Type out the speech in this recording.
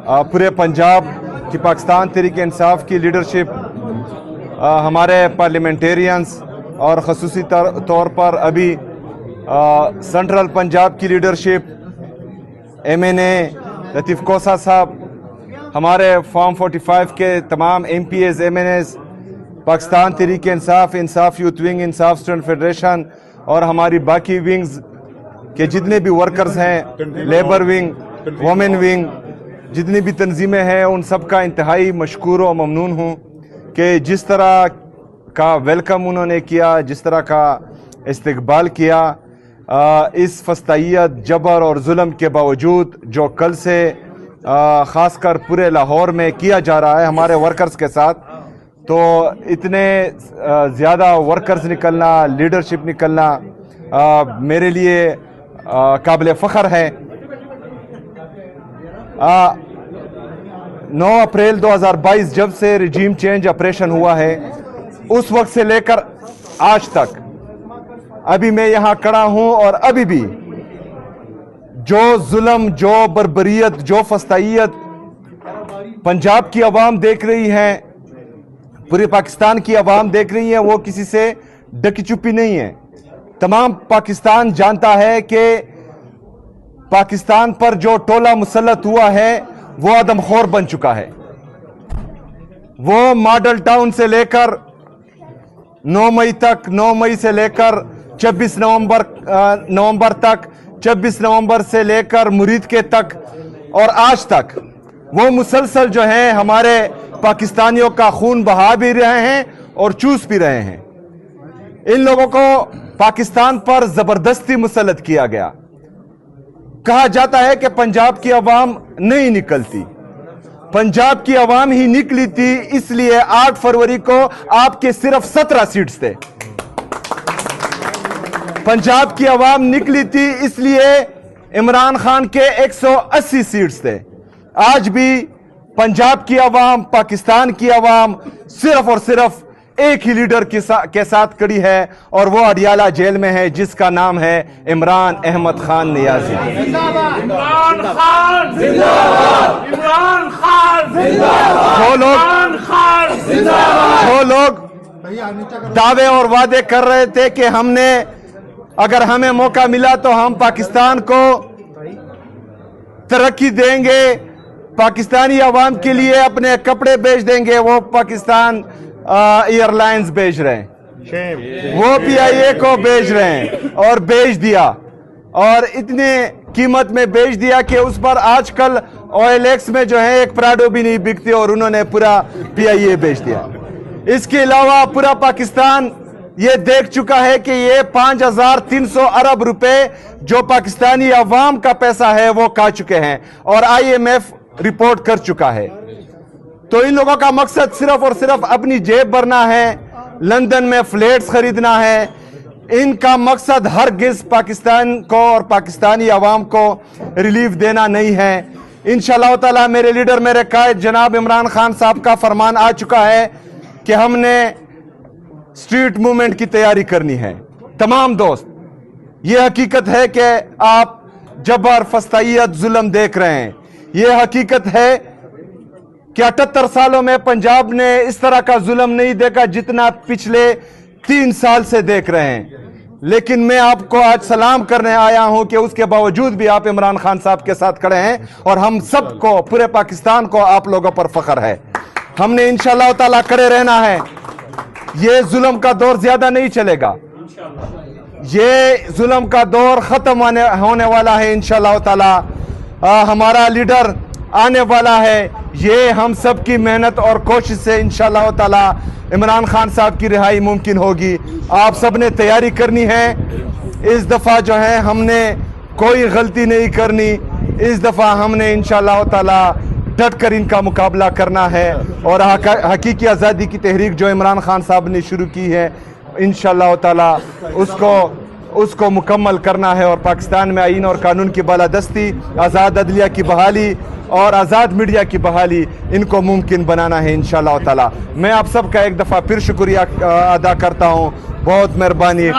पूरे पंजाब की पाकिस्तान तहरीक इंसाफ की लीडरशिप, हमारे पार्लियामेंटेरियंस और ख़ुसूसी तौर पर अभी सेंट्रल पंजाब की लीडरशिप, MNA लतीफ़ कोसा साहब, हमारे फॉर्म 45 के तमाम MPs, MNAs, पाकिस्तान तहरीक इंसाफ, इंसाफ यूथ विंग, इंसाफ स्टूडेंट फेडरेशन और हमारी बाकी विंग्स के जितने भी वर्कर्स हैं, लेबर विंग, वोमेन विंग, जितनी भी तंजीमें हैं, उन सब का इंतहाई मशकूर और ममनून हूँ कि जिस तरह का वेलकम उन्होंने किया, जिस तरह का इस्तकबाल किया, इस फस्तायत, जबर और जुल्म के बावजूद जो कल से ख़ासकर पूरे लाहौर में किया जा रहा है हमारे वर्कर्स के साथ, तो इतने ज़्यादा वर्कर्स निकलना, लीडरशिप निकलना मेरे लिए काबिल फ़ख्र है। 9 अप्रैल 2022 जब से रिजीम चेंज ऑपरेशन हुआ है, उस वक्त से लेकर आज तक अभी मैं यहाँ खड़ा हूँ और अभी भी जो जुल्म, जो बर्बरियत, जो फस्तायत पंजाब की आवाम देख रही है, पूरे पाकिस्तान की आवाम देख रही है, वो किसी से ढकी छुपी नहीं है। तमाम पाकिस्तान जानता है कि पाकिस्तान पर जो टोला मुसल्लत हुआ है वो आदमखोर बन चुका है। वो मॉडल टाउन से लेकर 9 मई तक, 9 मई से लेकर 26 नवंबर तक, 26 नवंबर से लेकर मुरीद के तक और आज तक वो मुसलसल जो है हमारे पाकिस्तानियों का खून बहा भी रहे हैं और चूस भी रहे हैं। इन लोगों को पाकिस्तान पर जबरदस्ती मुसल्लत किया गया। कहा जाता है कि पंजाब की आवाम नहीं निकलती, पंजाब की आवाम ही निकली थी, इसलिए 8 फरवरी को आपके सिर्फ 17 सीट्स थे। पंजाब की आवाम निकली थी इसलिए इमरान खान के 180 सीट्स थे। आज भी पंजाब की आवाम, पाकिस्तान की आवाम सिर्फ और सिर्फ एक ही लीडर के साथ खड़ी है और वो अडियाला जेल में है, जिसका नाम है इमरान अहमद खान नियाजी। इमरान खान जिंदाबाद, इमरान खान जिंदाबाद, जो लोग दावे और वादे कर रहे थे कि हमने, अगर हमें मौका मिला तो हम पाकिस्तान को तरक्की देंगे, पाकिस्तानी आवाम के लिए अपने कपड़े बेच देंगे, वो पाकिस्तान एयरलाइंस बेच रहे हैं, वो PIA को बेच रहे हैं और बेच दिया, और इतने कीमत में बेच दिया कि उस पर आजकल OLX में जो है एक प्राडो भी नहीं बिकती और उन्होंने पूरा PIA बेच दिया। इसके अलावा पूरा पाकिस्तान ये देख चुका है कि ये 5300 अरब रुपए जो पाकिस्तानी अवाम का पैसा है वो खा चुके हैं और IMF रिपोर्ट कर चुका है। तो इन लोगों का मकसद सिर्फ और सिर्फ अपनी जेब भरना है, लंदन में फ्लैट्स खरीदना है। इनका मकसद हरगिज़ पाकिस्तान को और पाकिस्तानी अवाम को रिलीफ देना नहीं है। इंशाअल्लाह ताला मेरे लीडर, मेरे कायद जनाब इमरान खान साहब का फरमान आ चुका है कि हमने स्ट्रीट मूवमेंट की तैयारी करनी है। तमाम दोस्त, ये हकीकत है कि आप जबर, फस्तायत, जुल्म देख रहे हैं। ये हकीकत है कि 78 सालों में पंजाब ने इस तरह का जुल्म नहीं देखा जितना पिछले 3 साल से देख रहे हैं। लेकिन मैं आपको आज सलाम करने आया हूं कि उसके बावजूद भी आप इमरान खान साहब के साथ खड़े हैं और हम सबको, पूरे पाकिस्तान को आप लोगों पर फख्र है। हमने इंशाअल्लाह ताला खड़े रहना है। ये जुल्म का दौर ज्यादा नहीं चलेगा, ये जुल्म का दौर खत्म होने वाला है इंशाअल्लाह ताला। हमारा लीडर आने वाला है। ये हम सब की मेहनत और कोशिश से इंशाअल्लाह ताला इमरान खान साहब की रिहाई मुमकिन होगी। आप सब ने तैयारी करनी है। इस दफ़ा जो है हमने कोई गलती नहीं करनी। इस दफ़ा हमने इंशाअल्लाह ताला डट कर इनका मुकाबला करना है और हकीकी आज़ादी की तहरीक जो इमरान खान साहब ने शुरू की है, इंशाअल्लाह ताला उसको मुकम्मल करना है और पाकिस्तान में आईन और कानून की बालादस्ती, आज़ाद अदलिया की बहाली और आज़ाद मीडिया की बहाली, इनको मुमकिन बनाना है इंशाअल्लाह ताला। मैं आप सबका एक दफ़ा फिर शुक्रिया अदा करता हूँ। बहुत मेहरबानी।